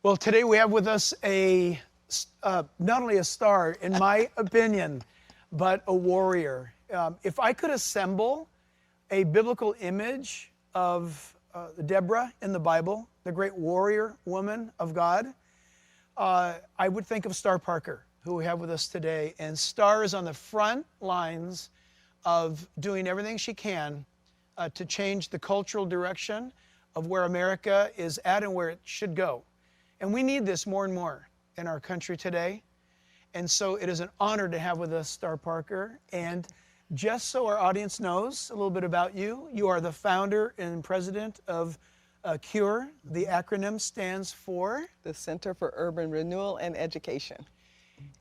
Well, today we have with us not only a star, in my opinion, but a warrior. If I could assemble a biblical image of Deborah in the Bible, the great warrior woman of God, I would think of Star Parker, who we have with us today. And Star is on the front lines of doing everything she can to change the cultural direction of where America is at and where it should go. And we need this more and more in our country today. And so it is an honor to have with us Star Parker. And just so our audience knows a little bit about you, you are the founder and president of CURE. The acronym stands for? The Center for Urban Renewal and Education.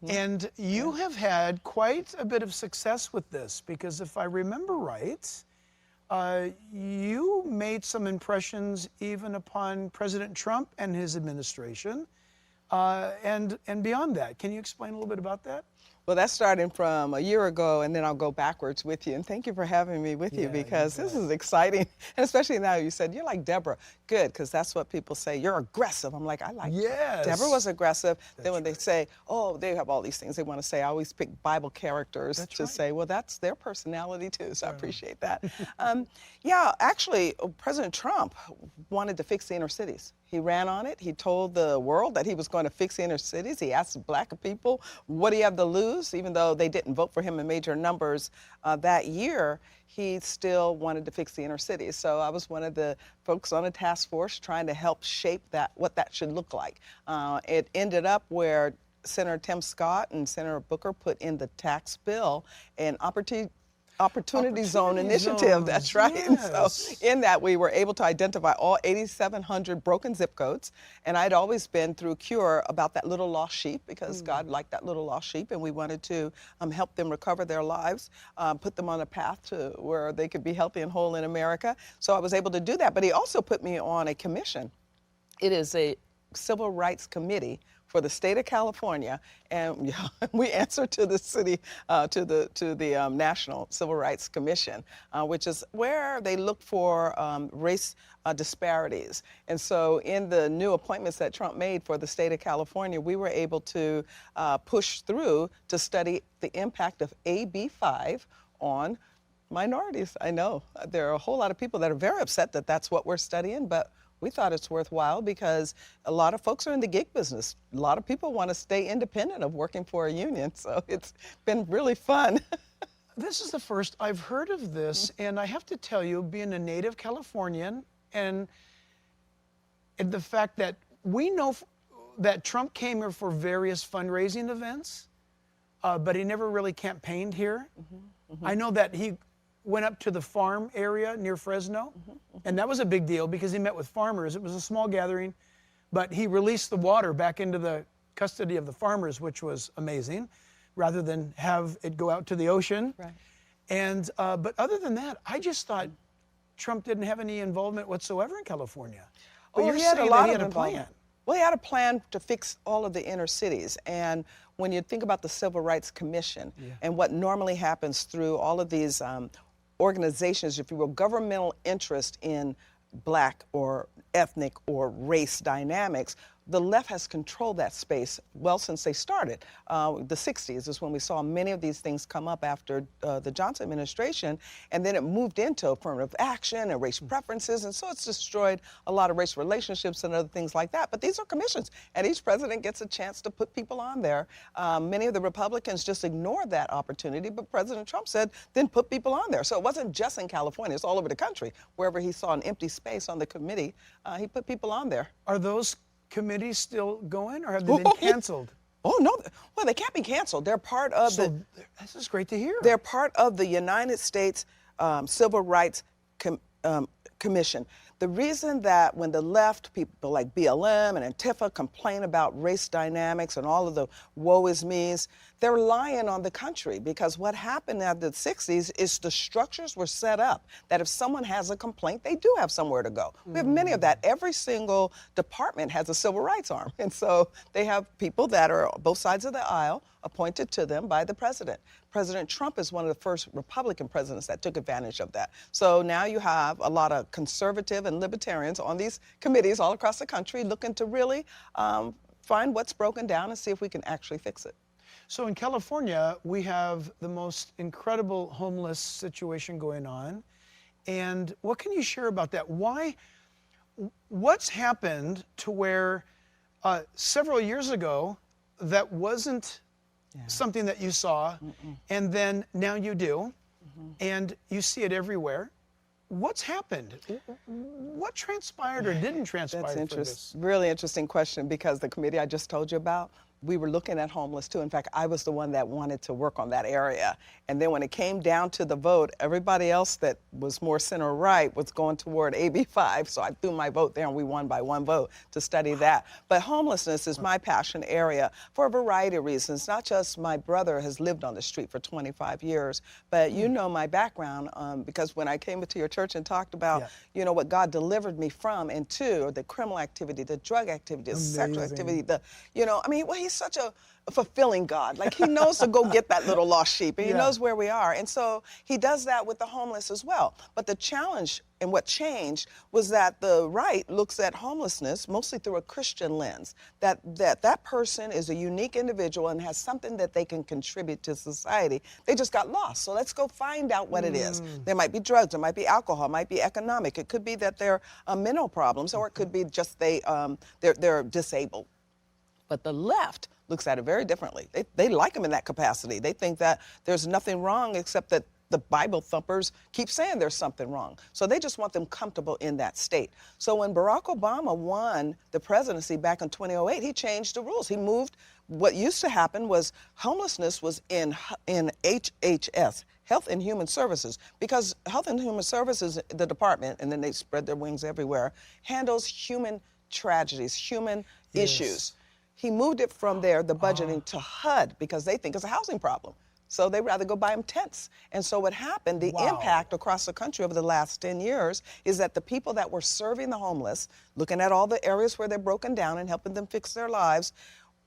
And you have had quite a bit of success with this, because if I remember right, you made some impressions even upon President Trump and his administration, and beyond that. Can you explain a little bit about that? Well, that's starting from a year ago, and then I'll go backwards with you. And thank you for having me with you, because this is exciting. And especially now you said, you're like Deborah. Good, because that's what people say. You're aggressive. I'm like, I like Deborah was aggressive. Then when they say, oh, they have all these things they want to say, I always pick Bible characters to say, well, that's their personality too, so I appreciate that. Yeah, actually, President Trump wanted to fix the inner cities. He ran on it. He told the world that he was going to fix the inner cities. He asked black people, what do you have to lose? Even though they didn't vote for him in major numbers that year, he still wanted to fix the inner cities. So I was one of the folks on a task force trying to help shape that, what that should look like. It ended up where Senator Tim Scott and Senator Booker put in the tax bill an Opportunity Zone initiative, that's right. Yes. And so in that, we were able to identify all 8,700 broken zip codes. And I'd always been through CURE about that little lost sheep, because God liked that little lost sheep, and we wanted to help them recover their lives, put them on a path to where they could be healthy and whole in America. So I was able to do that. But he also put me on a commission. It is a civil rights committee for the state of California, and we answer to the city, to the National Civil Rights Commission, which is where they look for race disparities. And so in the new appointments that Trump made for the state of California, we were able to push through to study the impact of AB 5 on minorities. I know there are a whole lot of people that are very upset that that's what we're studying, but we thought it's worthwhile because a lot of folks are in the gig business. A lot of people want to stay independent of working for a union, so it's been really fun. This is the first I've heard of this, and I have to tell you, being a native Californian, and the fact that we know that Trump came here for various fundraising events, but he never really campaigned here. I know that he went up to the farm area near Fresno, and that was a big deal because he met with farmers. It was a small gathering, but he released the water back into the custody of the farmers, which was amazing, rather than have it go out to the ocean. Right. And but other than that, I just thought Trump didn't have any involvement whatsoever in California. But you're saying that he had a plan. Well, he had a plan to fix all of the inner cities. And when you think about the Civil Rights Commission and what normally happens through all of these organizations, if you will, governmental interest in black or ethnic or race dynamics, the left has controlled that space well since they started. The 60s is when we saw many of these things come up after the Johnson administration, and then it moved into affirmative action and race preferences, and so it's destroyed a lot of race relationships and other things like that. But these are commissions, and each president gets a chance to put people on there. Many of the Republicans just ignored that opportunity, but President Trump said, then put people on there. So it wasn't just in California, it's all over the country. Wherever he saw an empty space on the committee, he put people on there. Are those committees still going, or have they been canceled? Oh, no. Well, they can't be canceled. They're part of This is great to hear. They're part of the United States Civil Rights Commission. The reason that when the left, people like BLM and Antifa complain about race dynamics and all of the woe is me's, they're lying on the country, because what happened after the 60s is the structures were set up that if someone has a complaint, they do have somewhere to go. We have many of that. Every single department has a civil rights arm. And so they have people that are both sides of the aisle appointed to them by the president. President Trump is one of the first Republican presidents that took advantage of that. So now you have a lot of conservative and libertarians on these committees all across the country looking to really find what's broken down and see if we can actually fix it. So in California, we have the most incredible homeless situation going on. And what can you share about that? What's happened to where several years ago that wasn't something that you saw, and then now you do, and you see it everywhere? What's happened? What transpired or didn't transpire for this? Really interesting question, because the committee I just told you about, we were looking at homeless too. In fact, I was the one that wanted to work on that area. And then when it came down to the vote, everybody else that was more center right was going toward AB 5. So I threw my vote there and we won by 1 vote to study that. But homelessness is my passion area for a variety of reasons. Not just my brother has lived on the street for 25 years, but you know my background, because when I came into your church and talked about, you know, what God delivered me from and to, the criminal activity, the drug activity, the sexual activity, well, he's such a fulfilling God. Like, he knows to go get that little lost sheep, and he knows where we are. And so he does that with the homeless as well. But the challenge and what changed was that the right looks at homelessness mostly through a Christian lens, that person is a unique individual and has something that they can contribute to society. They just got lost. So let's go find out what it is. There might be drugs, there might be alcohol, it might be economic. It could be that they're mental problems, or it could be just they're disabled. But the left looks at it very differently. They like them in that capacity. They think that there's nothing wrong except that the Bible thumpers keep saying there's something wrong. So they just want them comfortable in that state. So when Barack Obama won the presidency back in 2008, he changed the rules. He moved, what used to happen was homelessness was in HHS, Health and Human Services, because Health and Human Services, the department, and then they spread their wings everywhere, handles human tragedies, human issues. He moved it from there, the budgeting, to HUD, because they think it's a housing problem. So they'd rather go buy them tents. And so what happened, the impact across the country over the last 10 years is that the people that were serving the homeless, looking at all the areas where they're broken down and helping them fix their lives,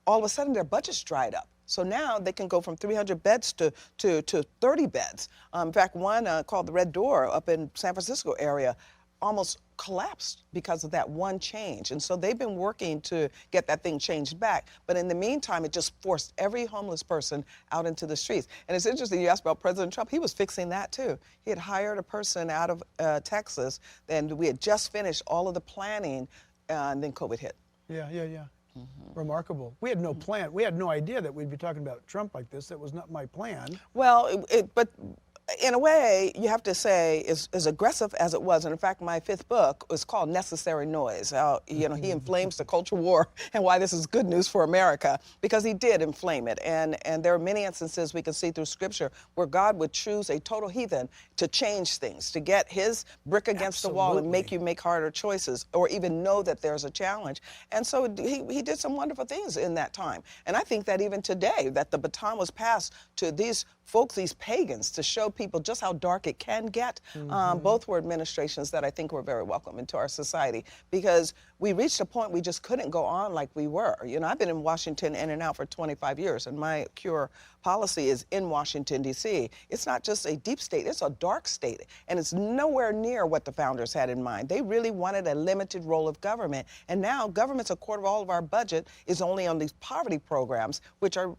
all of a sudden their budgets dried up. So now they can go from 300 beds to 30 beds. In fact, one called the Red Door up in San Francisco area almost collapsed because of that one change. And so they've been working to get that thing changed back. But in the meantime, it just forced every homeless person out into the streets. And it's interesting, you asked about President Trump. He was fixing that too. He had hired a person out of Texas, and we had just finished all of the planning, and then COVID hit. Yeah. Remarkable. We had no plan. We had no idea that we'd be talking about Trump like this. That was not my plan. Well, but in a way, you have to say, as aggressive as it was, and in fact, my 5th book was called Necessary Noise. He inflames the culture war and why this is good news for America, because he did inflame it. And there are many instances we can see through Scripture where God would choose a total heathen to change things, to get his brick against the wall and make you make harder choices, or even know that there's a challenge. And so he did some wonderful things in that time. And I think that even today, that the baton was passed to these folks, these pagans, to show people just how dark it can get. Both were administrations that I think were very welcome into our society, because we reached a point we just couldn't go on like we were. You know, I've been in Washington in and out for 25 years, and my cure policy is in Washington, D.C. It's not just a deep state, it's a dark state, and it's nowhere near what the founders had in mind. They really wanted a limited role of government, and now government's a quarter of all of our budget is only on these poverty programs, which are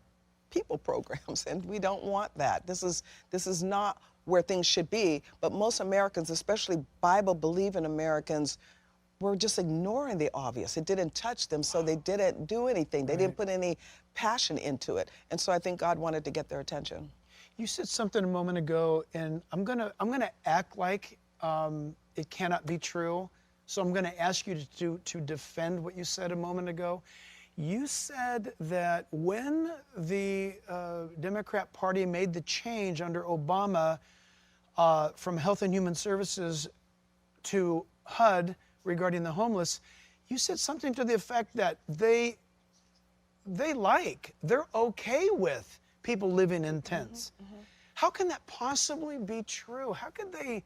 people programs, and we don't want that. This is not where things should be, but most Americans, especially Bible-believing Americans, were just ignoring the obvious. It didn't touch them, so they didn't do anything. They didn't put any passion into it, and so I think God wanted to get their attention. You said something a moment ago, and I'm gonna act like it cannot be true, so I'm gonna ask you to defend what you said a moment ago. You said that when the Democrat Party made the change under Obama from Health and Human Services to HUD regarding the homeless, you said something to the effect that they're okay with people living in tents. How can that possibly be true? How could they?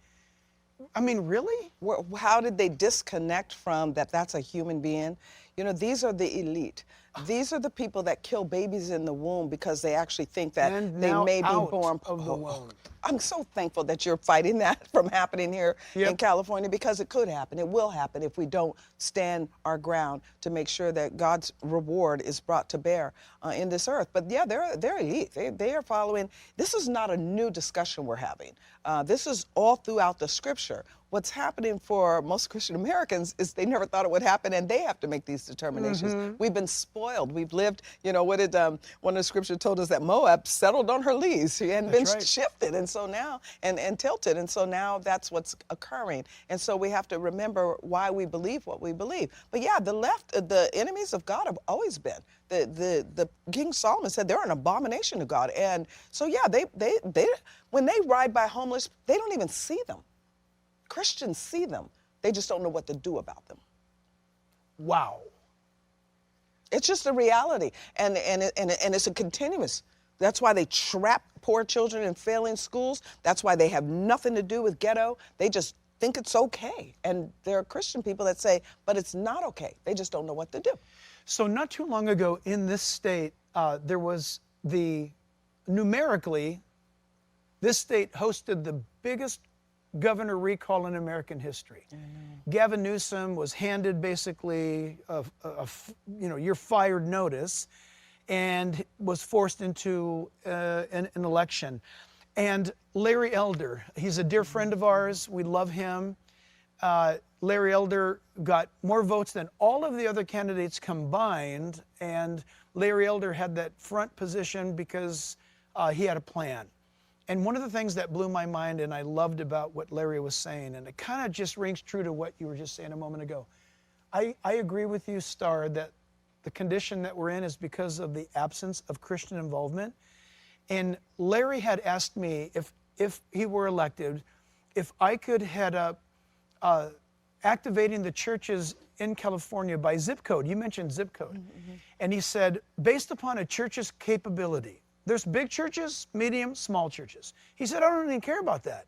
I mean, really? How did they disconnect from that that's a human being? You know, these are the elite. These are the people that kill babies in the womb because they actually think that And they now may be out born. of the womb. I'm so thankful that you're fighting that from happening here Yep. in California, because it could happen. It will happen if we don't stand our ground to make sure that God's reward is brought to bear in this earth. But yeah, they're elite. They are following. This is not a new discussion we're having. This is all throughout the scripture. What's happening for most Christian Americans is they never thought it would happen, and they have to make these determinations. We've been spoiled. We've lived, you know, what did one of the scriptures told us, that Moab settled on her lees. She hadn't been shifted, and so now, and tilted, and so now that's what's occurring. And so we have to remember why we believe what we believe. But yeah, the left, the enemies of God have always been. The King Solomon said they're an abomination to God. And so yeah, they when they ride by homeless, they don't even see them. Christians see them. They just don't know what to do about them. Wow. It's just a reality, and it's a continuous. That's why they trap poor children in failing schools. That's why they have nothing to do with ghetto. They just think it's okay. And there are Christian people that say, but it's not okay. They just don't know what to do. So not too long ago in this state, there was numerically, this state hosted the biggest governor recall in American history. Gavin Newsom was handed basically you're fired notice, and was forced into an election. And Larry Elder, he's a dear friend of ours. We love him. Larry Elder got more votes than all of the other candidates combined, and Larry Elder had that front position because he had a plan. And one of the things that blew my mind and I loved about what Larry was saying, and it kind of just rings true to what you were just saying a moment ago. I agree with you, Star, that the condition that we're in is because of the absence of Christian involvement. And Larry had asked me if he were elected, if I could head up activating the churches in California by zip code. You mentioned zip code. And he said, based upon a church's capability, there's big churches, medium, small churches. He said, I don't even care about that.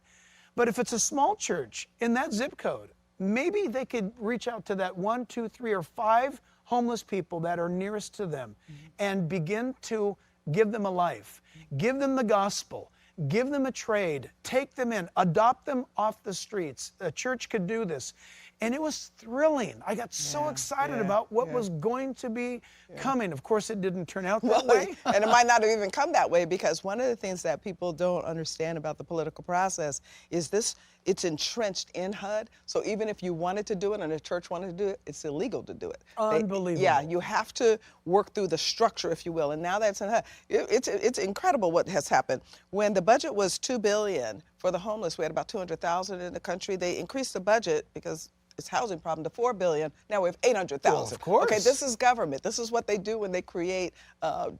But if it's a small church in that zip code, maybe they could reach out to that 1, 2, 3, or 5 homeless people that are nearest to them and begin to give them a life, give them the gospel, give them a trade, take them in, adopt them off the streets. A church could do this. And it was thrilling. I got so excited about what was going to be coming. Of course, it didn't turn out that way. And it might not have even come that way, because one of the things that people don't understand about the political process is it's entrenched in HUD. So even if you wanted to do it and a church wanted to do it, it's illegal to do it. Unbelievable. You have to work through the structure, if you will. And now that's in HUD. It's incredible what has happened. When the budget was $2 billion for the homeless, we had about 200,000 in the country. They increased the budget because it's housing problem to $4 billion. Now we have 800,000. Well, of course. Okay, this is government. This is what they do when they create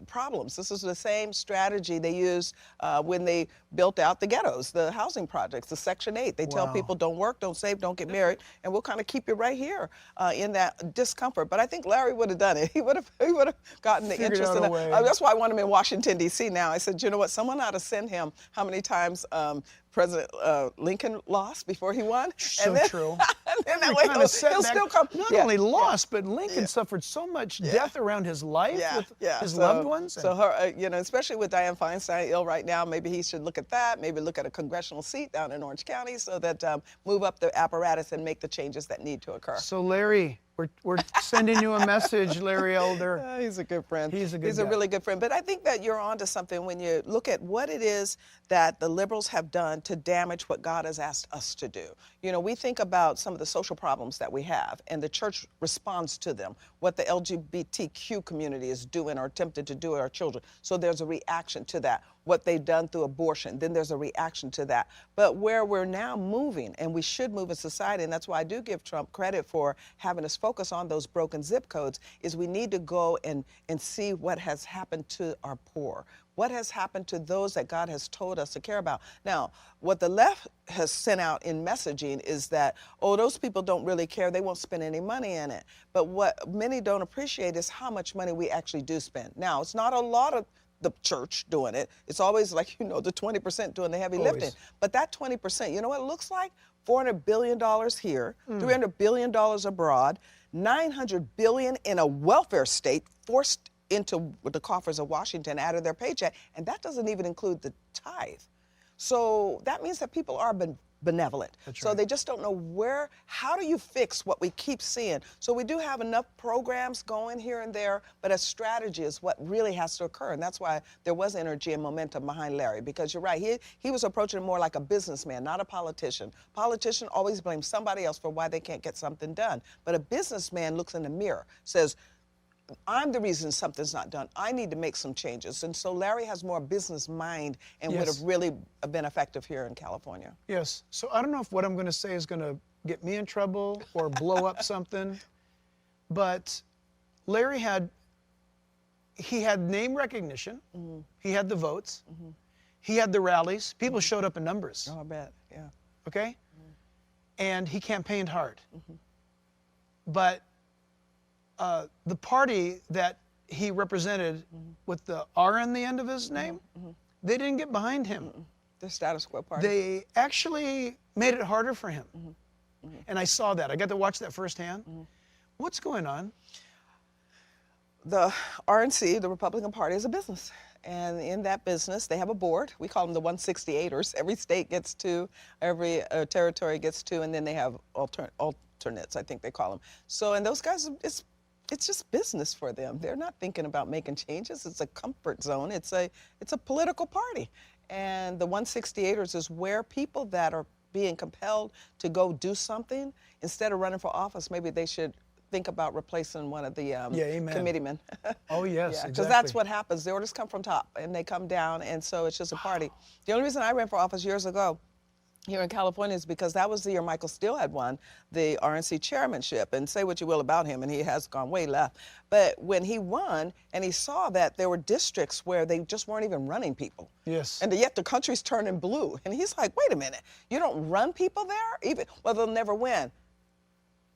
problems. This is the same strategy they used when they built out the ghettos, the housing projects, the Section 8. They tell people, don't work, don't save, don't get married, and we'll kind of keep you right here in that discomfort. But I think Larry would have done it. He would have gotten the interest in it. That's why I want him in Washington, D.C. now. I said, you know what? Someone ought to send him how many times President Lincoln lost before he won. So true. And that way he'll still come. Not only lost, but Lincoln suffered so much death around his life with his loved ones. So her, especially with Dianne Feinstein ill right now, maybe he should look at that. Maybe look at a congressional seat down in Orange County, so that move up the apparatus and make the changes that need to occur. So Larry, we're sending you a message, Larry Elder. He's a good friend. He's a really good friend. But I think that you're onto something when you look at what it is that the liberals have done to damage what God has asked us to do. We think about some of the social problems that we have, and the church responds to them, what the LGBTQ community is doing or attempted to do with our children. So there's a reaction to that. What they've done through abortion, then there's a reaction to that. But where we're now moving, and we should move in society, and that's why I do give Trump credit for having us focus on those broken zip codes, is we need to go and see what has happened to our poor. What has happened to those that God has told us to care about? Now, what the left has sent out in messaging is that, those people don't really care. They won't spend any money in it. But what many don't appreciate is how much money we actually do spend. Now, it's not a lot of the church doing it. It's always like, the 20% doing the heavy lifting. But that 20%, you know what it looks like? $400 billion here, $300 billion abroad, $900 billion in a welfare state forced into the coffers of Washington out of their paycheck, and that doesn't even include the tithe. So that means that people are benevolent. That's so right. they just don't know how do you fix what we keep seeing? So we do have enough programs going here and there, but a strategy is what really has to occur. And that's why there was energy and momentum behind Larry, because you're right, he was approaching it more like a businessman, not a politician. Politician always blames somebody else for why they can't get something done. But a businessman looks in the mirror, says, I'm the reason something's not done. I need to make some changes. And so Larry has more business mind and would have really been effective here in California. Yes. So I don't know if what I'm going to say is going to get me in trouble or blow up something, but Larry had name recognition. He had the votes. He had the rallies. People showed up in numbers. Oh, I bet, yeah. Okay? And he campaigned hard. But the party that he represented with the R in the end of his name, they didn't get behind him. The status quo party. They actually made it harder for him. And I saw that. I got to watch that firsthand. What's going on? The RNC, the Republican Party, is a business. And in that business, they have a board. We call them the 168ers. Every state gets two, every territory gets two, and then they have alternates, I think they call them. So, and those guys, it's just business for them. They're not thinking about making changes. It's a comfort zone. It's a political party. And the 168ers is where people that are being compelled to go do something, instead of running for office, maybe they should think about replacing one of the committeemen. Oh, yes, Because exactly. that's what happens. The orders come from top, and they come down, and so it's just a party. The only reason I ran for office years ago here in California is because that was the year Michael Steele had won the RNC chairmanship. And say what you will about him, and he has gone way left. But when he won, and he saw that there were districts where they just weren't even running people. Yes. And yet the country's turning blue. And he's like, wait a minute, you don't run people there? Well, they'll never win.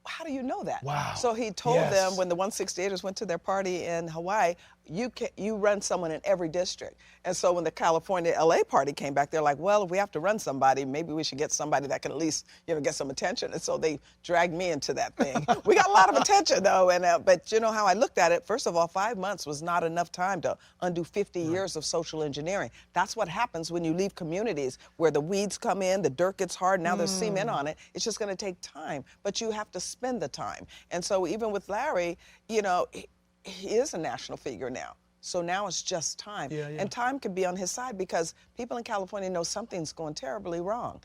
How do you know that? Wow. So he told them when the 168ers went to their party in Hawaii, you run someone in every district. And so when the California LA party came back, they're like, well, if we have to run somebody, maybe we should get somebody that can at least, get some attention. And so they dragged me into that thing. We got a lot of attention though, and but you know how I looked at it? First of all, 5 months was not enough time to undo 50 years of social engineering. That's what happens when you leave communities where the weeds come in, the dirt gets hard, now there's cement on it. It's just gonna take time, but you have to spend the time. And so even with Larry, he is a national figure now. So now it's just time. And time could be on his side because people in California know something's going terribly wrong.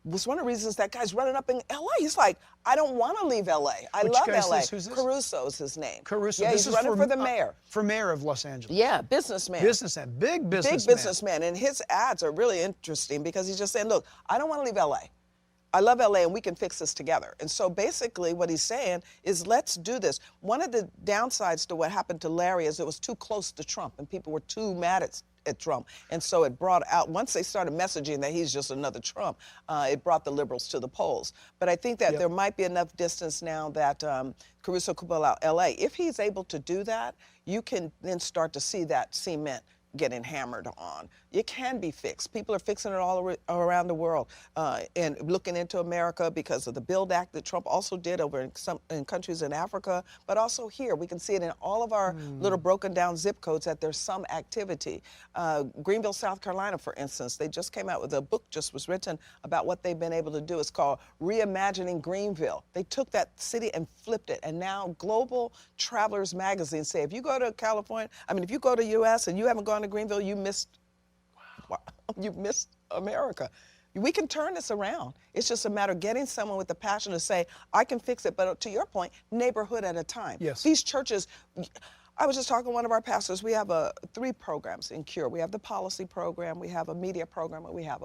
Was one of the reasons that guy's running up in LA. He's like, I don't want to leave LA. I love LA. Who's this? Caruso's his name. Caruso. Yeah, this he's is running for the mayor. For mayor of Los Angeles. Yeah, businessman. Businessman, big businessman. Big businessman. And his ads are really interesting because he's just saying, look, I don't want to leave LA. I love LA and we can fix this together. And so basically what he's saying is let's do this. One of the downsides to what happened to Larry is it was too close to Trump and people were too mad at Trump. And so it brought out, once they started messaging that he's just another Trump, it brought the liberals to the polls. But I think that there might be enough distance now that Caruso could pull out LA. If he's able to do that, you can then start to see that cement getting hammered on. It can be fixed. People are fixing it all around the world and looking into America because of the BUILD Act that Trump also did over in countries in Africa, but also here. We can see it in all of our little broken down zip codes that there's some activity. Greenville, South Carolina, for instance, they just came out with a book just was written about what they've been able to do. It's called Reimagining Greenville. They took that city and flipped it, and now Global Travelers Magazine say if you go to California, if you go to U.S. and you haven't gone to Greenville, you missed America. We can turn this around. It's just a matter of getting someone with the passion to say, I can fix it, but to your point, neighborhood at a time. Yes. These churches, I was just talking to one of our pastors, we have 3 programs in Cure. We have the policy program, we have a media program, and we have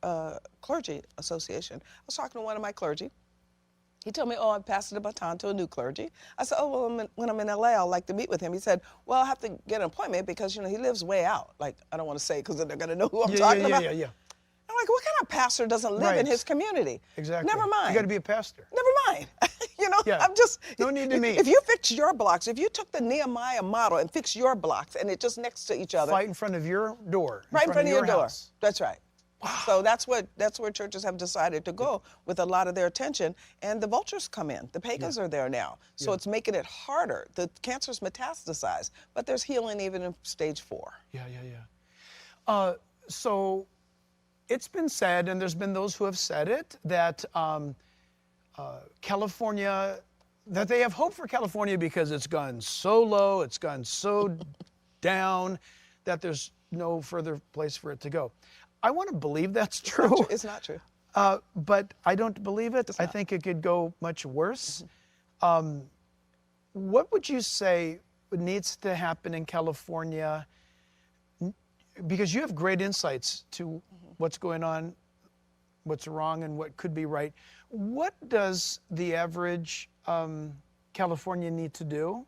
a clergy association. I was talking to one of my clergy. He told me, I'm passing the baton to a new clergy. I said, well, when I'm in LA, I'll like to meet with him. He said, well, I'll have to get an appointment because, he lives way out. Like, I don't want to say because then they're going to know who I'm talking about. Yeah. I'm like, what kind of pastor doesn't live in his community? Exactly. Never mind. You got to be a pastor. Never mind. I'm just. No need to meet. If you fix your blocks, if you took the Nehemiah model and fixed your blocks and it just next to each other. Right in front of your door. Right in front of your door. House. That's right. So that's where churches have decided to go with a lot of their attention, and the vultures come in. The pagans are there now, so it's making it harder. The cancer's metastasized, but there's healing even in stage 4. So it's been said, and there's been those who have said it, that California, that they have hope for California because it's gone so low, it's gone so down, that there's no further place for it to go. I want to believe that's true. It's not true. But I don't believe it. I think it could go much worse. What would you say needs to happen in California? Because you have great insights to what's going on, what's wrong, and what could be right. What does the average Californian need to do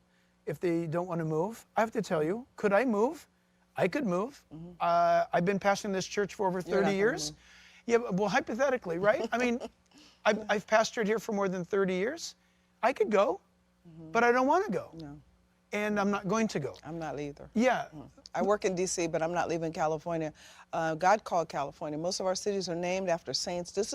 if they don't want to move? I have to tell you, could I move? I could move. I've been pastoring this church for over 30 years. Yeah, well, hypothetically, right? I mean, I've pastored here for more than 30 years. I could go, but I don't want to go. No. And I'm not going to go. I'm not either. Yeah. I work in D.C., but I'm not leaving California. God called California. Most of our cities are named after saints. This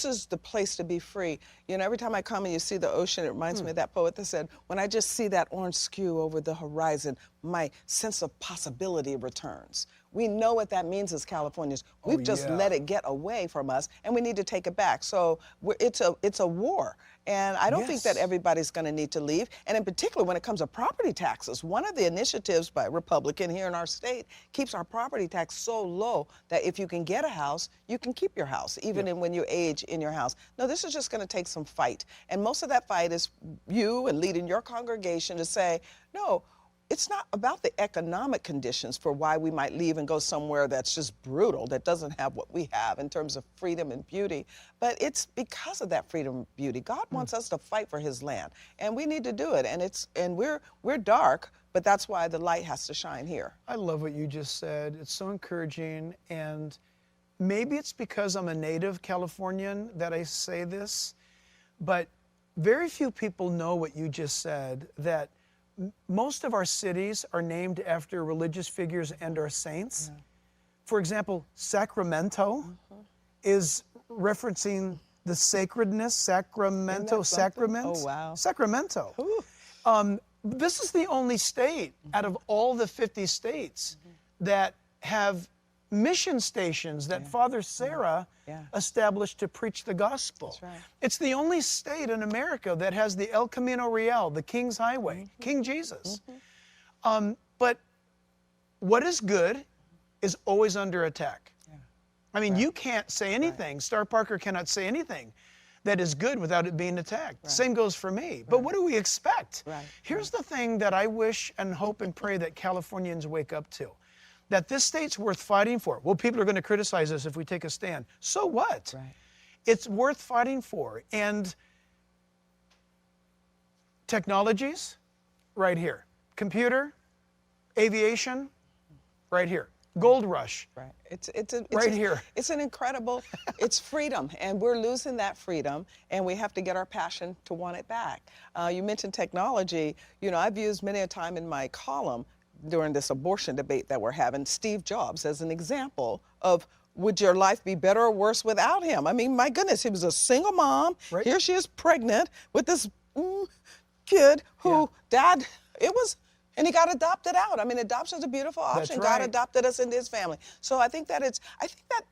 is the place to be free. You know, every time I come and you see the ocean, it reminds me of that poet that said, when I just see that orange skew over the horizon, my sense of possibility returns. We know what that means as Californians. We've just let it get away from us, and we need to take it back. So it's a war. And I don't think that everybody's going to need to leave. And in particular, when it comes to property taxes, one of the initiatives by Republican here in our state keeps our property tax so low that if you can get a house, you can keep your house, even when you age in your house. No, this is just going to take some fight. And most of that fight is you and leading your congregation to say, no, it's not about the economic conditions for why we might leave and go somewhere that's just brutal, that doesn't have what we have in terms of freedom and beauty, but it's because of that freedom and beauty. God wants us to fight for his land, and we need to do it. And we're dark, but that's why the light has to shine here. I love what you just said. It's so encouraging, and maybe it's because I'm a native Californian that I say this, but very few people know what you just said, that most of our cities are named after religious figures and our saints. For example, Sacramento is referencing the sacredness, Sacramento. Oh, wow. Sacramento. This is the only state out of all the 50 states that have mission stations that Father Sarah established to preach the gospel. That's right. It's the only state in America that has the El Camino Real, the King's Highway, King Jesus. But what is good is always under attack. I mean, you can't say anything. Star Parker cannot say anything that is good without it being attacked. Same goes for me. But what do we expect? Here's the thing that I wish and hope and pray that Californians wake up to. That this state's worth fighting for. Well, people are going to criticize us if we take a stand. So what? It's worth fighting for. And technologies, right here. Computer, aviation, right here. Gold rush. It's here. It's an incredible, it's freedom, and we're losing that freedom, and we have to get our passion to want it back. You mentioned technology. You know, I've used many a time in my column during this abortion debate that we're having, Steve Jobs as an example of, would your life be better or worse without him? I mean, my goodness, he was a single mom. Here she is pregnant with this kid who dad, and he got adopted out. I mean, adoption is a beautiful option. God adopted us into his family. So I think that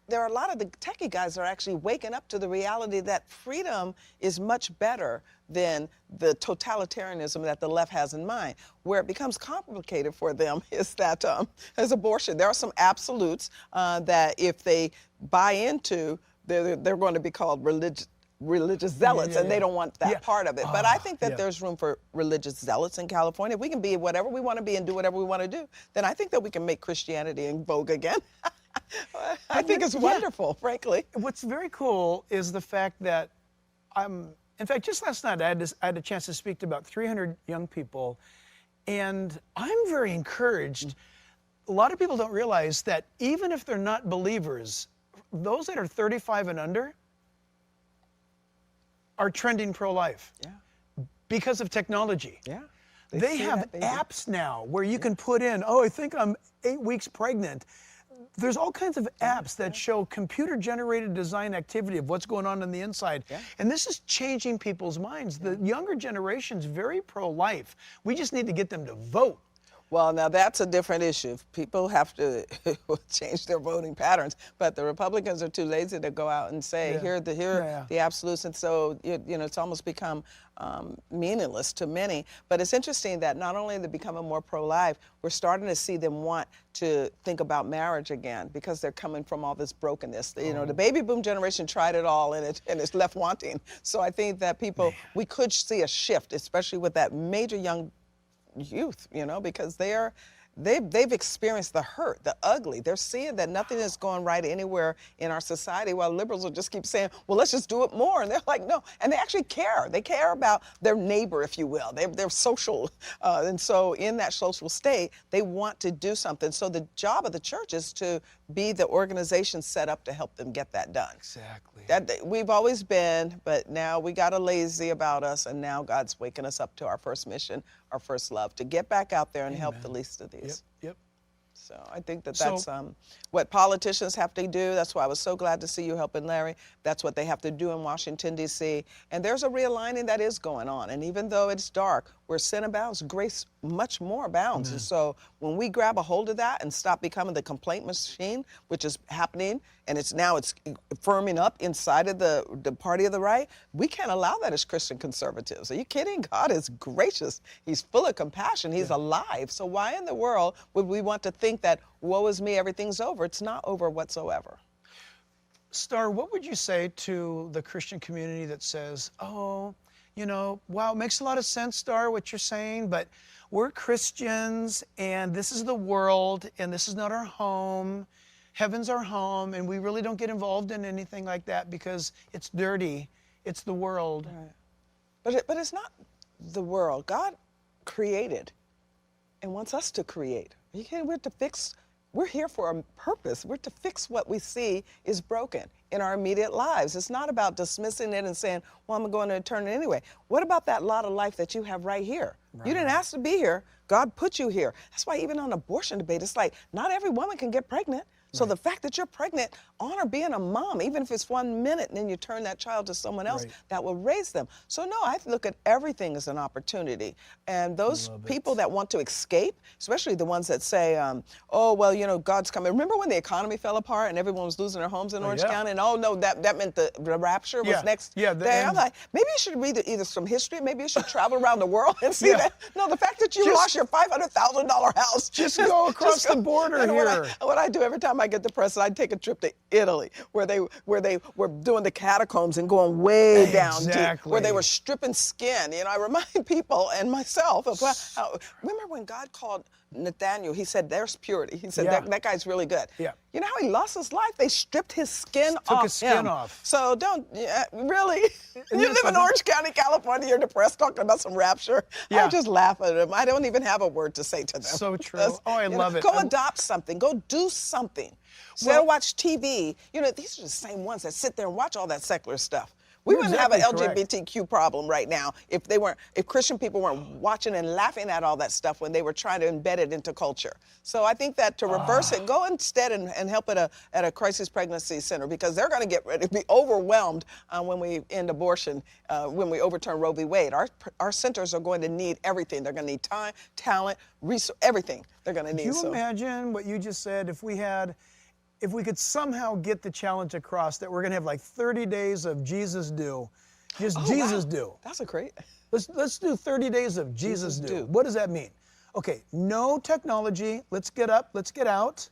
there are a lot of the techie guys that are actually waking up to the reality that freedom is much better than the totalitarianism that the left has in mind. Where it becomes complicated for them is that as abortion, there are some absolutes that if they buy into, they're going to be called religious zealots, and they don't want that part of it. But I think that there's room for religious zealots in California. If we can be whatever we want to be and do whatever we want to do, then I think that we can make Christianity in vogue again. I think it's wonderful, frankly. What's very cool is the fact that in fact, just last night I had a chance to speak to about 300 young people, and I'm very encouraged. A lot of people don't realize that even if they're not believers, those that are 35 and under are trending pro-life because of technology. They have apps now where you can put in, oh, I think I'm 8 weeks pregnant. there's all kinds of apps that show computer-generated design activity of what's going on the inside. Yeah. And this is changing people's minds. The younger generation's very pro-life. We just need to get them to vote. Well, now that's a different issue. People have to change their voting patterns, but the Republicans are too lazy to go out and say, here are the absolutes, and so you know it's almost become meaningless to many. But it's interesting that not only are they becoming more pro-life, we're starting to see them want to think about marriage again because they're coming from all this brokenness. You know, the baby boom generation tried it all and it's left wanting. So I think that we could see a shift, especially with that major young youth, you know, because they've experienced the hurt, the ugly. They're seeing that nothing is going right anywhere in our society, while liberals will just keep saying, well, let's just do it more. And they're like, no. And they actually care. They care about their neighbor, if you will. They're social. And so in that social state, they want to do something. So the job of the church is to be the organization set up to help them get that done. Exactly. We've always been, but now we got a lazy about us, and now God's waking us up to our first mission, our first love, to get back out there and help the least of these. Yep. So I think that's what politicians have to do. That's why I was so glad to see you helping Larry. That's what they have to do in Washington, D.C. And there's a realigning that is going on. And even though it's dark, where sin abounds, grace much more abounds. And so when we grab a hold of that and stop becoming the complaint machine, which is happening, and it's firming up inside of the party of the right, we can't allow that as Christian conservatives. Are you kidding? God is gracious. He's full of compassion. He's alive. So why in the world would we want to think that, woe is me, everything's over? It's not over whatsoever. Star, what would you say to the Christian community that says, oh, you know, wow, it makes a lot of sense, Star, what you're saying, but we're Christians, and this is the world, and this is not our home. Heaven's our home, and we really don't get involved in anything like that because it's dirty. It's the world. Right. But it's not the world. God created and wants us to create. We're here for a purpose. We're to fix what we see is broken in our immediate lives. It's not about dismissing it and saying, well, I'm going to turn it anyway. What about that lot of life that you have right here? Right. You didn't ask to be here. God put you here. That's why even on abortion debate, it's like not every woman can get pregnant. So the fact that you're pregnant, honor being a mom, even if it's 1 minute, and then you turn that child to someone else that will raise them. So no, I look at everything as an opportunity. And those people that want to escape, especially the ones that say, oh, well, you know, God's coming. Remember when the economy fell apart and everyone was losing their homes in Orange County? And oh, no, that meant the rapture was next day. I'm like, maybe you should read either some history, maybe you should travel around the world and see that. No, the fact that you lost your $500,000 house. Just go across the border here. What I do every time I get depressed, I take a trip to Italy, where they were doing the catacombs and going way down to where they were stripping skin. You know, I remind people and myself of how, remember when God called Nathaniel, he said, there's purity. He said, that guy's really good. Yeah. You know how he lost his life? They stripped his skin off. Took his skin off. So don't, really? You live in Orange County, California, you're depressed talking about some rapture. I just laugh at them. I don't even have a word to say to them. So true. Oh, I love it. Go adopt something. Go do something. Instead of watch TV, you know, these are the same ones that sit there and watch all that secular stuff. We wouldn't have an LGBTQ problem right now if Christian people weren't watching and laughing at all that stuff when they were trying to embed it into culture. So I think that to reverse it, go instead and help at a crisis pregnancy center, because they're going to get ready to be overwhelmed when we end abortion, when we overturn Roe v. Wade. Our centers are going to need everything. They're going to need time, talent, resource, everything they're going to need. Can you imagine what you just said if we could somehow get the challenge across that we're going to have like 30 days of Jesus do. Just Jesus do. That's a great. Let's do 30 days of Jesus do. What does that mean? Okay, no technology. Let's get up, let's get out.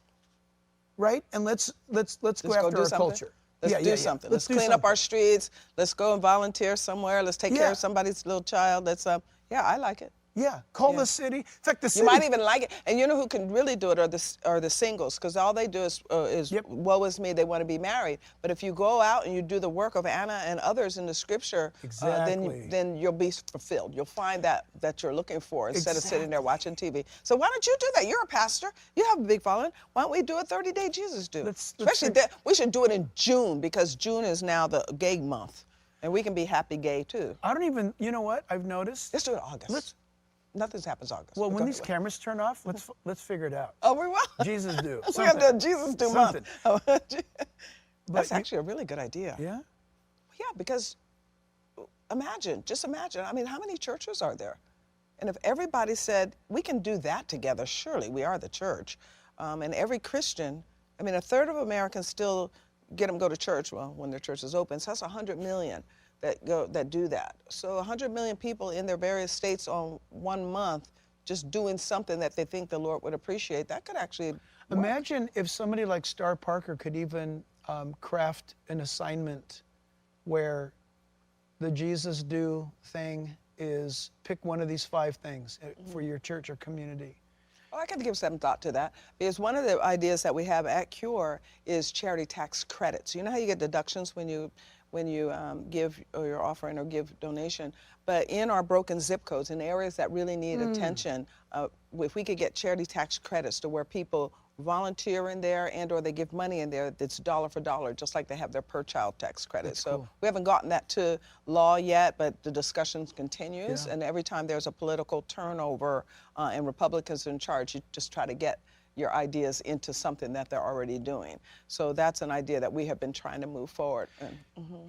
Right? And let's go after our culture. Let's do something. Let's clean up our streets. Let's go and volunteer somewhere. Let's take care of somebody's little child. Let's I like it. Yeah, call the city. In fact, the city. You might even like it. And you know who can really do it are the singles, because all they do is woe is me, they want to be married. But if you go out and you do the work of Anna and others in the scripture, then you'll be fulfilled. You'll find that you're looking for instead of sitting there watching TV. So why don't you do that? You're a pastor. You have a big following. Why don't we do a 30-day Jesus do? We should do it in June, because June is now the gay month. And we can be happy gay too. I don't even, you know what I've noticed? Let's do it in August. Nothing happens August. Well, But when go these ahead. cameras turn off, let's figure it out. Oh, we will. Jesus do. We're going to do a Jesus do month. Something. That's actually a really good idea. Yeah? Yeah, because just imagine. I mean, how many churches are there? And if everybody said, we can do that together, surely we are the church. And every Christian, I mean, a third of Americans still go to church, well, when their church is open. So that's 100 million that do that. So 100 million people in their various states on 1 month just doing something that they think the Lord would appreciate. That could actually work. Imagine if somebody like Star Parker could even craft an assignment where the Jesus do thing is pick one of these 5 things for your church or community. Oh, I could give some thought to that, because one of the ideas that we have at Cure is charity tax credits. You know how you get deductions when you give your offering or give donation, but in our broken zip codes, in areas that really need attention, if we could get charity tax credits to where people volunteer in there and or they give money in there, that's dollar for dollar, just like they have their per child tax credit. That's so cool. we haven't gotten that to law yet, but the discussion continues. Yeah. And every time there's a political turnover and Republicans in charge, you just try to get your ideas into something that they're already doing. So that's an idea that we have been trying to move forward. And,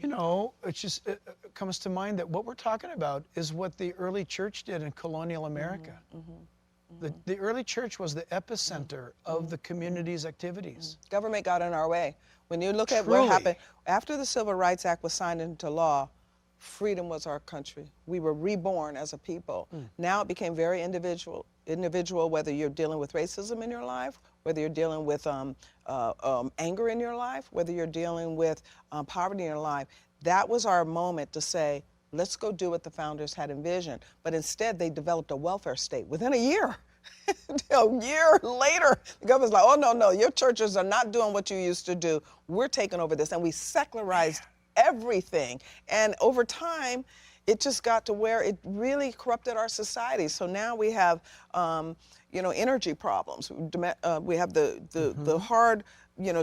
You know, it comes to mind that what we're talking about is what the early church did in colonial America. The early church was the epicenter of the community's activities. Government got in our way. When you look at Truly. what happened, after the Civil Rights Act was signed into law, freedom was our country. We were reborn as a people. Now it became very individual, whether you're dealing with racism in your life, whether you're dealing with anger in your life, whether you're dealing with poverty in your life. That was our moment to say, let's go do what the founders had envisioned. But instead, they developed a welfare state within a year. A year later, the government's like, oh, no, your churches are not doing what you used to do. We're taking over this. And we secularized everything. And over time, it just got to where it really corrupted our society. So now we have, energy problems. We have the hard,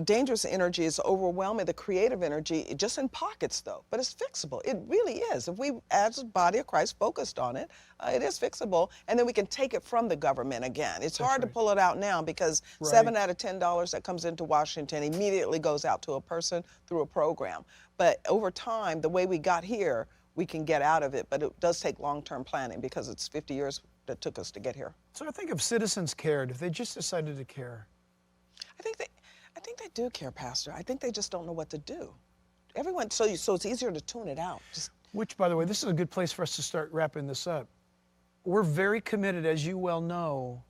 dangerous energy is overwhelming, the creative energy, just in pockets though, but it's fixable. It really is. If we, as a body of Christ, focused on it, it is fixable, and then we can take it from the government again. It's hard to pull it out now because 7 out of $10 that comes into Washington immediately goes out to a person through a program. But over time, the way we got here, we can get out of it, but it does take long-term planning because it's 50 years that took us to get here. So I think if citizens cared, if they just decided to care. I think they do care, Pastor. I think they just don't know what to do. Everyone, so it's easier to tune it out. Which, by the way, this is a good place for us to start wrapping this up. We're very committed, as you well know,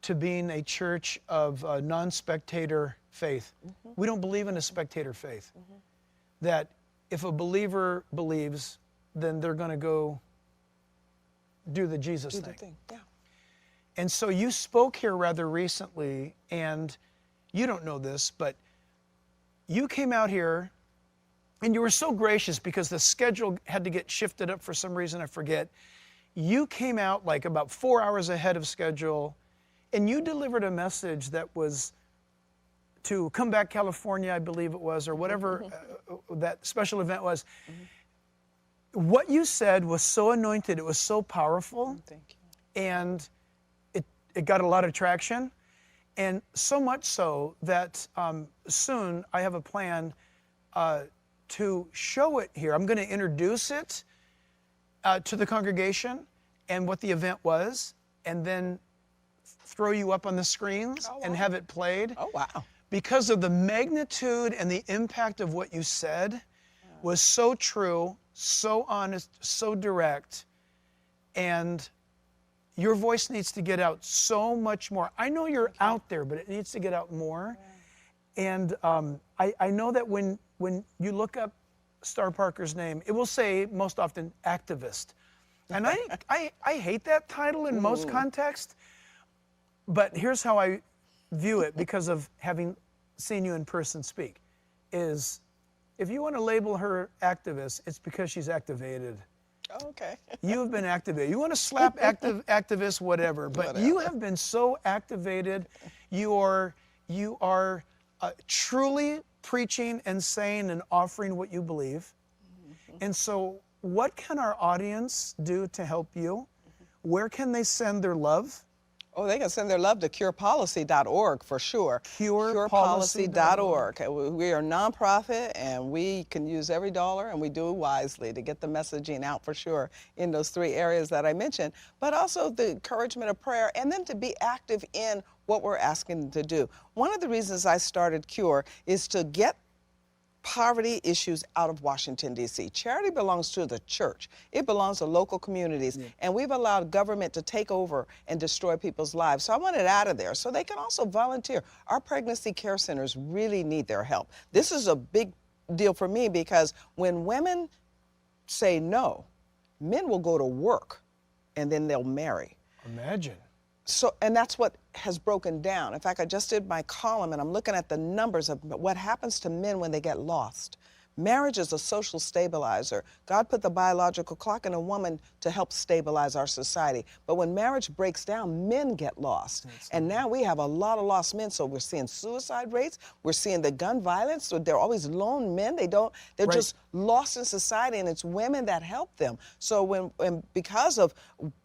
to being a church of non-spectator faith. We don't believe in a spectator faith. That if a believer believes, then they're going to go do the Jesus thing. Yeah. And so you spoke here rather recently, and you don't know this, but you came out here and you were so gracious because the schedule had to get shifted up for some reason, I forget. You came out like about 4 hours ahead of schedule, and you delivered a message that was to Come Back California, I believe it was, or whatever that special event was. What you said was so anointed, it was so powerful. Thank you. And it got a lot of traction. And so much so that soon I have a plan to show it here. I'm going to introduce it to the congregation and what the event was, and then throw you up on the screens and have it played. Oh, wow. Because of the magnitude and the impact of what you said was so true, so honest, so direct, and your voice needs to get out so much more. I know you're out there, but it needs to get out more. And I know that when you look up Star Parker's name, it will say most often activist. And I hate that title in most contexts, but here's how I view it because of having seen you in person speak, is if you want to label her activist, it's because she's activated. Oh, okay. You have been activated. You want to slap activist, whatever, but you have been so activated. You are truly preaching and saying and offering what you believe. And so what can our audience do to help you? where can they send their love? Oh, they can send their love to curepolicy.org for sure. Curepolicy.org. Curepolicy.org. We are a nonprofit, and we can use every dollar, and we do it wisely to get the messaging out for sure in those 3 areas that I mentioned, but also the encouragement of prayer, and then to be active in what we're asking them to do. One of the reasons I started Cure is to get poverty issues out of Washington, D.C. Charity belongs to the church. It belongs to local communities. Yeah. And we've allowed government to take over and destroy people's lives. So I want it out of there so they can also volunteer. Our pregnancy care centers really need their help. This is a big deal for me because when women say no, men will go to work and then they'll marry. Imagine. So, and that's what has broken down. In fact, I just did my column and I'm looking at the numbers of what happens to men when they get lost. Marriage is a social stabilizer. God put the biological clock in a woman to help stabilize our society. But when marriage breaks down, men get lost. And now we have a lot of lost men. So we're seeing suicide rates. We're seeing the gun violence. So they're always lone men. They're right. Just lost in society, and it's women that help them. So when because of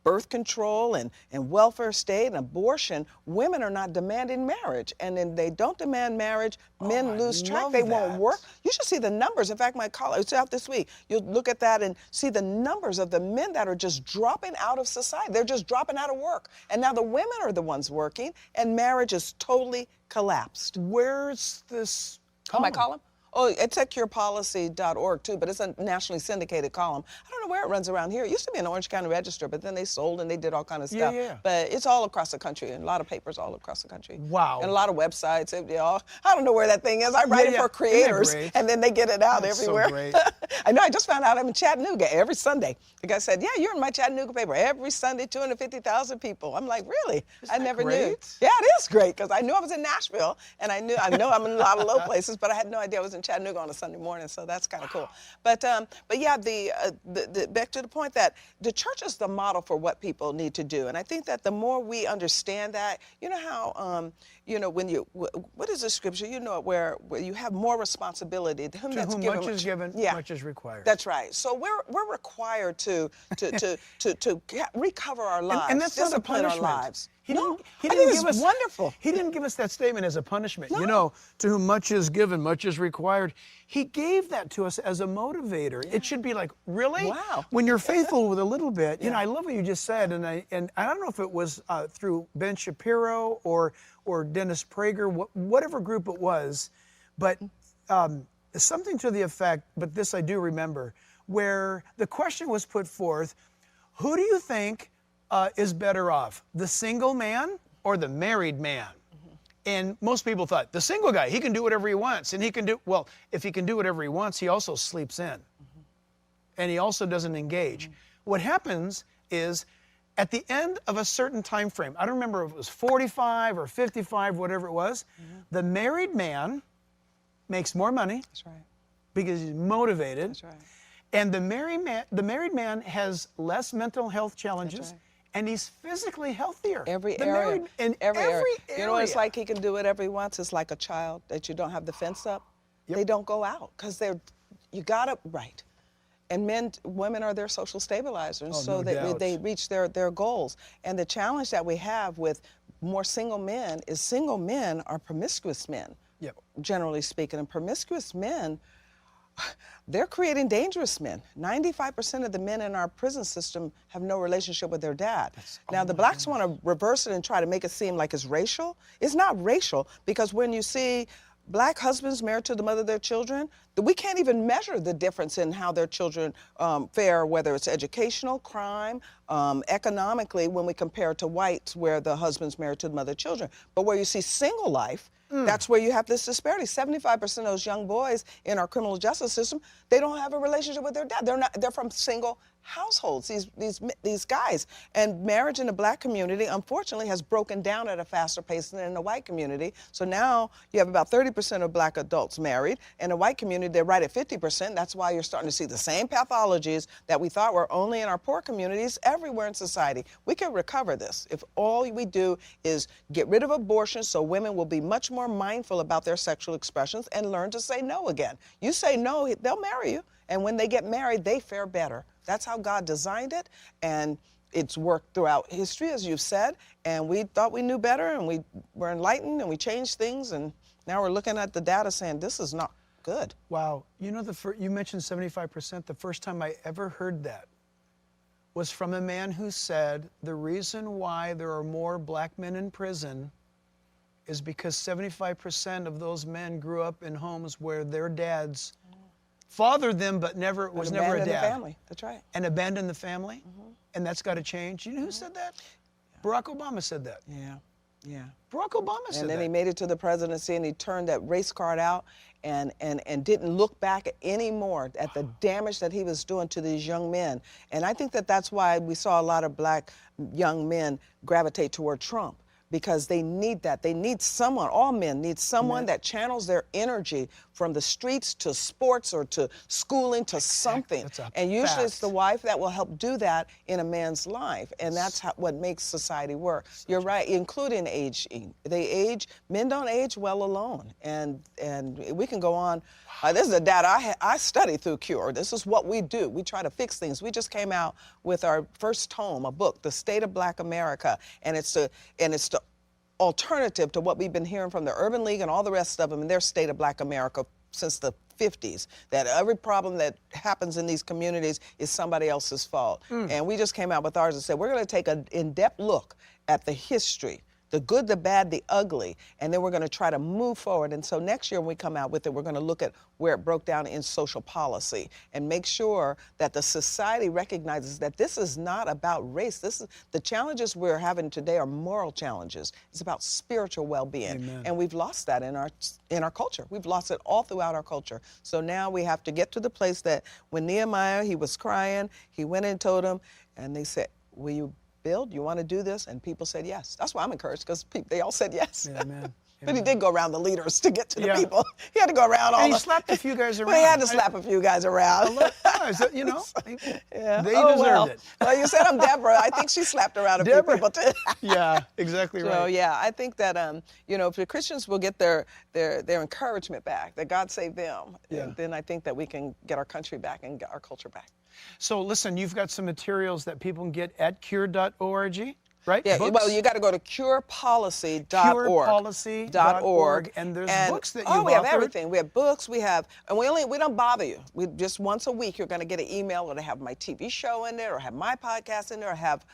birth control and welfare state and abortion, women are not demanding marriage. And then they don't demand marriage, men lose track, they won't work. You should see the numbers. In fact, my column, it's out this week. You'll look at that and see the numbers of the men that are just dropping out of society. They're just dropping out of work. And now the women are the ones working, and marriage is totally collapsed. Where's this column? My column? Oh, it's at curepolicy.org too, but it's a nationally syndicated column. I don't know where it runs around here. It used to be in the Orange County Register, but then they sold and they did all kind of stuff. Yeah. But it's all across the country, and a lot of papers all across the country. Wow. And a lot of websites. I don't know where that thing is. I write it for creators, and then they get it out everywhere. So great. I know. I just found out I'm in Chattanooga every Sunday. The guy said, "Yeah, you're in my Chattanooga paper every Sunday, 250,000 people." I'm like, "Really? I never knew." Yeah, it is great because I knew I was in Nashville, and I know I'm in a lot of low places, but I had no idea I was in Chattanooga on a Sunday morning, so that's kind of cool. But yeah, the back to the point that the church is the model for what people need to do, and I think that the more we understand that, you know how when you what is the scripture? You know it where you have more responsibility. To whom much is given, much is required. That's right. So we're required to recover our lives, and that's not a punishment. Our lives. He didn't give us wonderful. He didn't give us that statement as a punishment. No. You know, to whom much is given, much is required. He gave that to us as a motivator. Yeah. It should be like, really? Wow. When you're faithful with a little bit, you know, I love what you just said, and I don't know if it was through Ben Shapiro or Dennis Prager, whatever group it was, but something to the effect, but this I do remember, where the question was put forth, who do you think is better off, the single man or the married man? And most people thought, the single guy, he can do whatever he wants. And well, if he can do whatever he wants, he also sleeps in. And he also doesn't engage. What happens is, at the end of a certain time frame, I don't remember if it was 45 or 55, whatever it was, the married man makes more money. That's right. Because he's motivated. That's right. And the married man has less mental health challenges. That's right. And he's physically healthier. Every area. In every area. You know, it's like he can do whatever he wants. It's like a child that you don't have the fence up. Yep. They don't go out because right. And women are their social stabilizers, so that they reach their goals. And the challenge that we have with more single men is single men are promiscuous men, generally speaking. And promiscuous men, they're creating dangerous men. 95% of the men in our prison system have no relationship with their dad. Now, the blacks want to reverse it and try to make it seem like it's racial. It's not racial, because when you see black husbands married to the mother of their children, we can't even measure the difference in how their children fare, whether it's educational, crime, economically, when we compare it to whites where the husband's married to the mother of children. But where you see single life, that's where you have this disparity. 75% of those young boys in our criminal justice system, they don't have a relationship with their dad. They're from single households, these guys. And marriage in the black community, unfortunately, has broken down at a faster pace than in the white community. So now you have about 30% of black adults married. In the white community, they're right at 50%. That's why you're starting to see the same pathologies that we thought were only in our poor communities everywhere in society. We can recover this if all we do is get rid of abortion, so women will be much more mindful about their sexual expressions and learn to say no again. You say no, they'll marry you. And when they get married, they fare better. That's how God designed it. And it's worked throughout history, as you've said, and we thought we knew better, and we were enlightened, and we changed things, and now we're looking at the data saying this is not good. Wow. You know, you mentioned 75%. The first time I ever heard that was from a man who said the reason why there are more black men in prison is because 75% of those men grew up in homes where their dads fathered them, but was never a dad. Abandoned the family. That's right. And abandoned the family. And that's got to change. You know who said that? Barack Obama said that. Yeah, yeah. Barack Obama said that. And then he made it to the presidency, and he turned that race card out and didn't look back anymore at the damage that he was doing to these young men. And I think that that's why we saw a lot of black young men gravitate toward Trump, because they need that. They need someone, all men need someone that channels their energy from the streets to sports or to schooling to something. And usually it's the wife that will help do that in a man's life. And that's what makes society work. You're right, including aging. Men don't age well alone. And we can go on. This is the data I study through CURE. This is what we do. We try to fix things. We just came out with our first tome, a book, The State of Black America. And it's the alternative to what we've been hearing from the Urban League and all the rest of them in their State of Black America since the 50s, that every problem that happens in these communities is somebody else's fault. And we just came out with ours and said, we're going to take an in-depth look at the history, the good, the bad, the ugly, and then we're going to try to move forward. And so next year when we come out with it, we're going to look at where it broke down in social policy and make sure that the society recognizes that this is not about race. The challenges we're having today are moral challenges. It's about spiritual well-being. Amen. And we've lost that in our culture. We've lost it all throughout our culture. So now we have to get to the place that when Nehemiah, he was crying, he went and told him, and they said, will you build? You want to do this? And people said yes. That's why I'm encouraged, because they all said yes. Amen. But he did go around the leaders to get to the people. He had to go around and he slapped a few guys around. Well, he had to slap a few guys around. You know, they deserved it. Well, you said I'm Deborah. I think she slapped around a few people too. Yeah, exactly right. So yeah, I think that you know, if the Christians will get their encouragement back, that God saved them, then I think that we can get our country back and get our culture back. So listen, you've got some materials that people can get at cure.org. Right? Yeah, books? Well, you got to go to curepolicy.org. Curepolicy.org. And there's books that you've authored. We have everything. We have books. We don't bother you. We just once a week you're going to get an email, or to have my TV show in there, or have my podcast in there, or have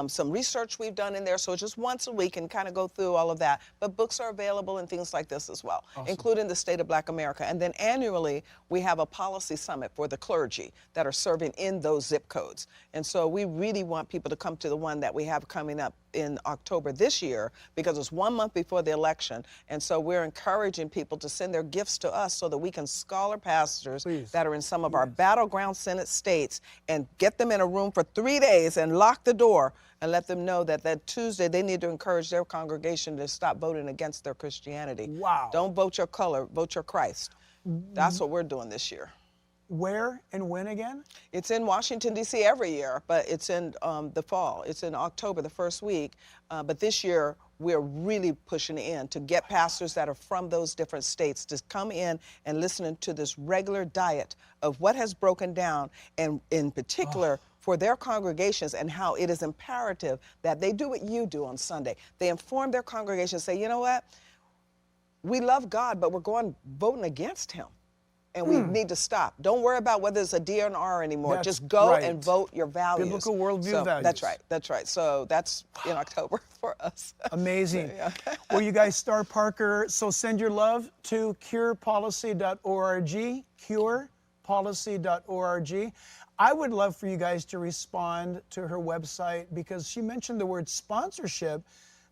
some research we've done in there. So just once a week and kind of go through all of that. But books are available and things like this as well, including the State of Black America. And then annually we have a policy summit for the clergy that are serving in those zip codes. And so we really want people to come to the one that we have coming up in October this year, because it's 1 month before the election. And so we're encouraging people to send their gifts to us so that we can scholar pastors that are in some of our battleground Senate states and get them in a room for 3 days and lock the door and let them know that that Tuesday they need to encourage their congregation to stop voting against their Christianity. Wow. Don't vote your color, vote your Christ. That's what we're doing this year. Where and when again? It's in Washington, D.C. every year, but it's in the fall. It's in October, the first week. But this year, we're really pushing in to get pastors that are from those different states to come in and listen to this regular diet of what has broken down, and in particular, for their congregations, and how it is imperative that they do what you do on Sunday. They inform their congregations, say, you know what? We love God, but we're voting against him. And we need to stop. Don't worry about whether it's a D or an R anymore. Just go and vote your values. Biblical worldview values. That's right. That's right. So that's in October for us. Amazing. So, well, you guys, Star Parker, so send your love to curepolicy.org, curepolicy.org. I would love for you guys to respond to her website, because she mentioned the word sponsorship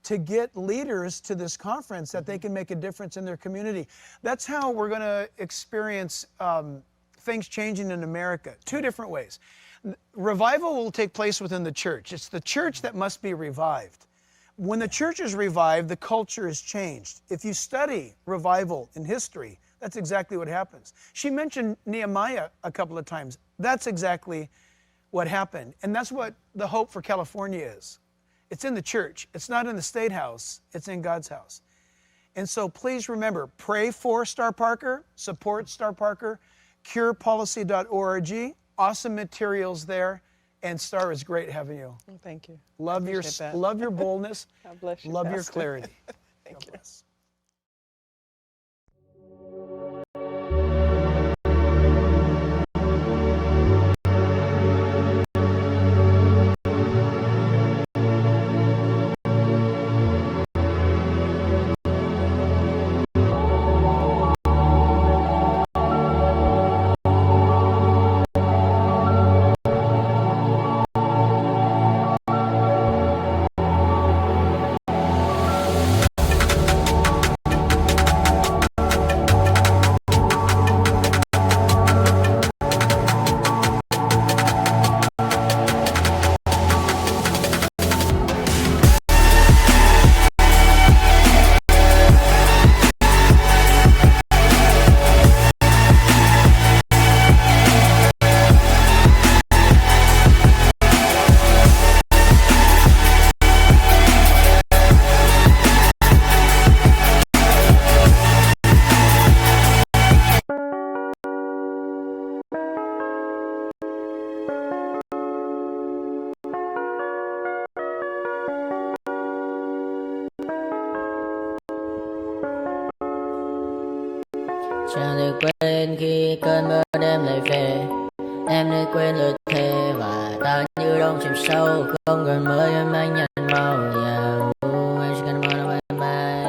to get leaders to this conference that they can make a difference in their community. That's how we're going to experience things changing in America. 2 different ways. Revival will take place within the church. It's the church that must be revived. When the church is revived, the culture is changed. If you study revival in history, that's exactly what happens. She mentioned Nehemiah a couple of times. That's exactly what happened. And that's what the hope for California is. It's in the church. It's not in the State House. It's in God's house. And so please remember, pray for Star Parker, support Star Parker, curepolicy.org, awesome materials there, And Star, it's great having you. Thank you. Love your boldness. God bless you, Love your Pastor. clarity. Thank you. Bless. Chẳng được quên khi cơn mưa đêm lại về. Em đã quên lời thề và ta như đông chìm sâu. Không còn mơ em anh nhận màu. Em chỉ cần mơ đâu em bay.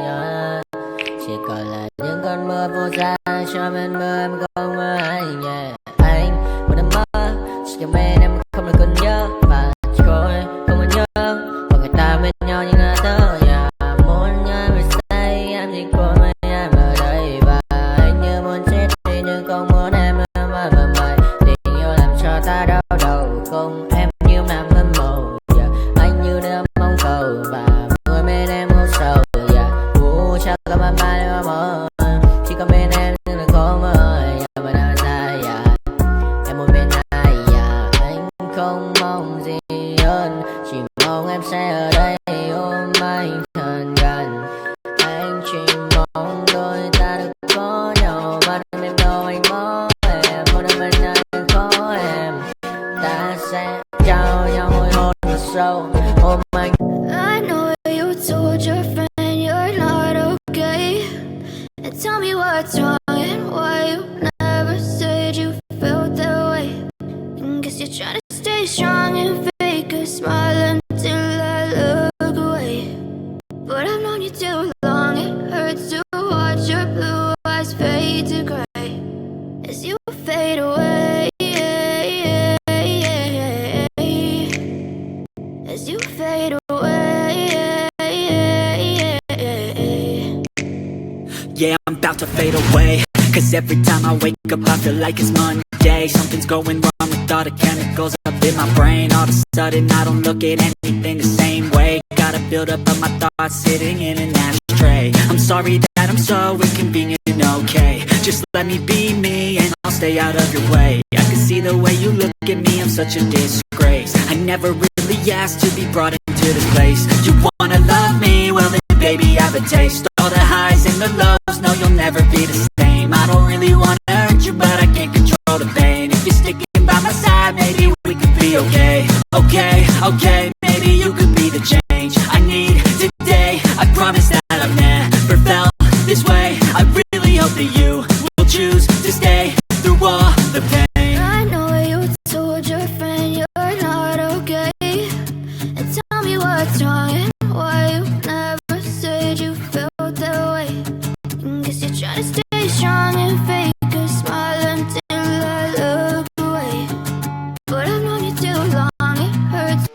Chỉ còn là những cơn mưa vô giá. Cho bên mơ em không mơ anh. Anh một đêm mơ. Chỉ cần bên em không được còn nhớ. Và chỉ có em không còn nhớ. Và người ta bên nhau như ngã tơ. Muốn em phải say em chỉ có mấy em ở đây. Và anh như muốn chết đi nhưng không muốn em mà mày. Tình yêu làm cho ta đau đầu. Không em như mà mơ mộng. Anh như đêm mong cầu. Và người bên em không sầu. Chắc là mà mai mà mơ. Chỉ có bên em nhưng là có mơ. Mà đã ra em muốn bên ai. Anh không mong gì hơn. Chỉ mong em sẽ ở đây ôm anh thật gần. Anh chỉ mong đôi ta được có nhau. Mà đêm em đâu anh mơ em. Một đêm bên anh có em. Ta sẽ trao nhau môi hôn thật sâu. Ôm anh. I know you told your friend you're not okay. And tell me what's wrong and why you never said you felt that way. And guess you're trying to stay strong and fake a smile until I look away. But I've known you too long, it hurts to watch your blue eyes fade to gray as you fade away. As you fade away. Yeah, I'm about to fade away. Cause every time I wake up I feel like it's Monday. Something's going wrong with all the chemicals up in my brain. All of a sudden I don't look at anything the same way. Gotta build up of my thoughts sitting in an ashtray. I'm sorry that I'm so inconvenient and okay. Just let me be me and I'll stay out of your way. I can see the way you look at me, I'm such a disgrace. I never really asked to be brought into this place. You wanna love me? Well then baby I have a taste. All the highs and the lows, no you'll never be the same. I don't really wanna hurt you but I can't control the pain. If you're sticking by my side maybe we could be okay. Okay, maybe you could be the change I need today. I promise that I've never felt this way. I really hope that you will choose to stay through all the pain. I know you told your friend you're not okay. And tell me what's wrong and why you never said you felt that way. And guess you're trying to stay strong and fake a smile until I look away. But I've known you too long, it hurts.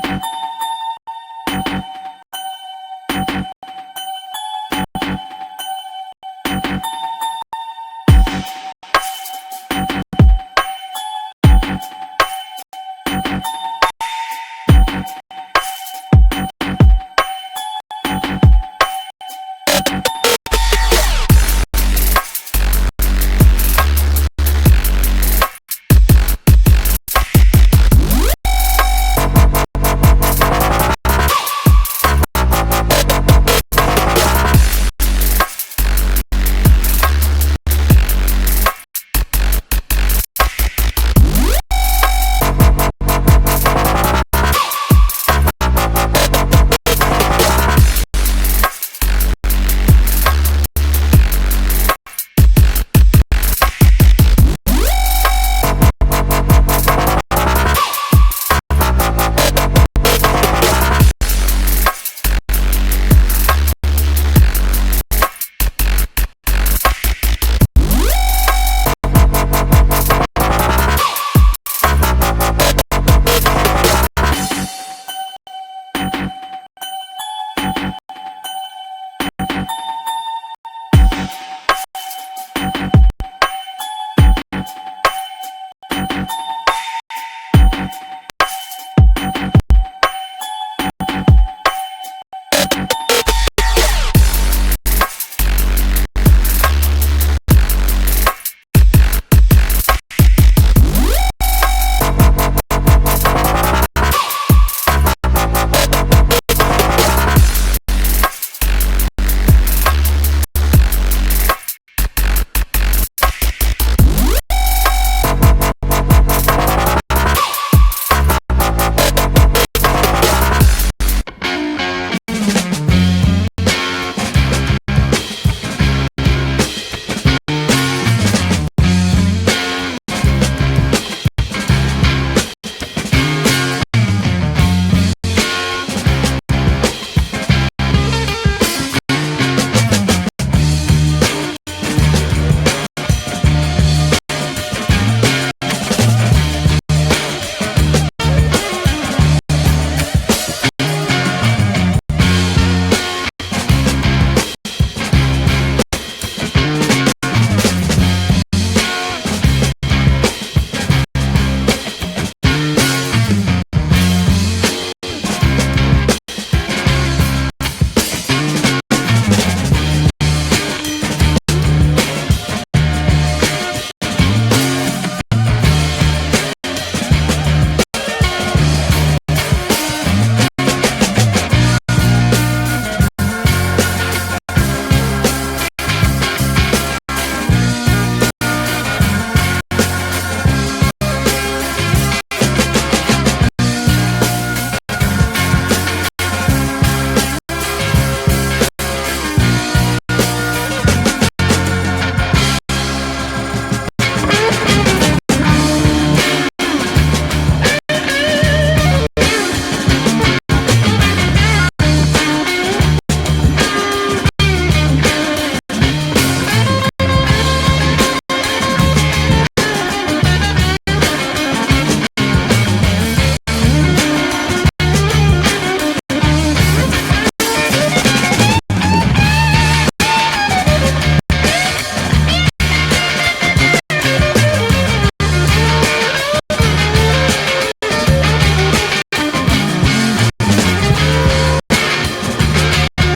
you.